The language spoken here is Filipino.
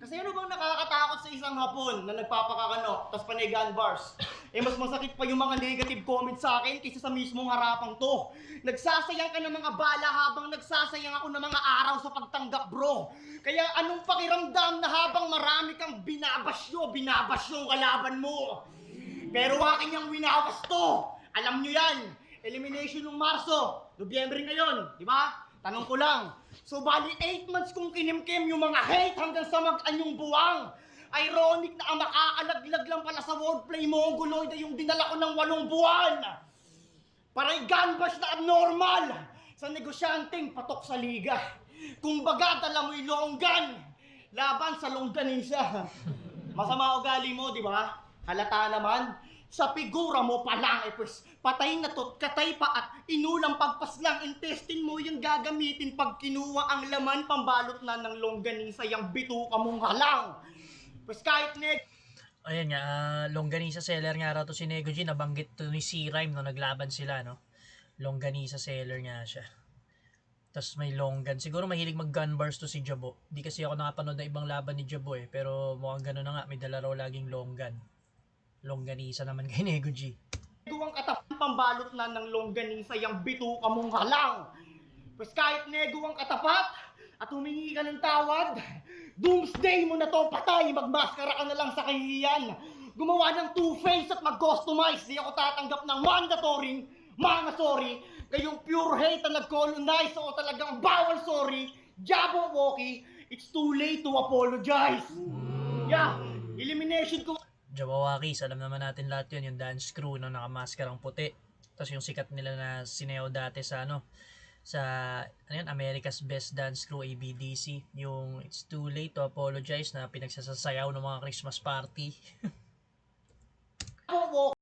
Kasi ano bang nakakatakot sa isang hapon na nagpapakakano, tas panay gun bars? Eh mas masakit pa yung mga negative comments sa akin kaysa sa mismong harapang to. Nagsasayang ka ng mga bala habang nagsasayang ako ng mga araw sa pagtanggap, bro. Kaya anong pakiramdam na habang marami kang binabasyo ang kalaban mo? Pero akin yung winawas to. Alam nyo yan. Elimination ng Marso. Nobyembre ngayon, di ba? Tanong ko lang. So bali 8 months kong kinimkim yung mga hate hanggang sa mag-anyong buwang. Ironic na ang makaalaglag lang pala sa wordplay mo, guloy na yung dinala ko ng 8 buwan. Parang gunbash na abnormal sa negosyanteng patok sa liga. Kung baga, dala mo'y longgan. Laban sa longganisa. Masama ugali mo, di ba? Halata naman. Sa figura mo pa lang, pues patay na tot, katay pa at inulang pagpaslang intestine mo yung gagamitin pag kinuha ang laman pambalot na ng longganisa yung bituka mong halang. Pues kahit Ayan nga, longganisa seller nga raw to si Nego G, nabanggit to ni C-Rhyme no, naglaban sila, no? Longganisa seller nga siya. Tapos may longgan. Siguro mahilig mag-gun bars to si Jabo. Di kasi ako nakapanood na ibang laban ni Jabo eh. Pero mukhang gano'n na nga, may dala raw laging longgan. Longganisa naman kay Nego G. ang katapat pambalot na ng longganisa yung bituka mong halang. Pues kahit nego ang katapat at humingi ka ng tawad, doomsday mo na to, patay, magmaskara ka na lang sa kahihiyan. Gumawa ng two-face at mag-customize, di ako tatanggap ng mandatory, mga sorry, kayong pure hate na nag-colonize o talagang bawal sorry, Jabo Woki, it's too late to apologize. Yeah, elimination ko. Jabawakis, alam naman natin lahat yun, yung dance crew, no, nakamaskarang puti. Tapos yung sikat nila na sineo dati sa ano yun, America's Best Dance Crew, ABDC, yung It's Too Late to Apologize na pinagsasayaw ng mga Christmas party.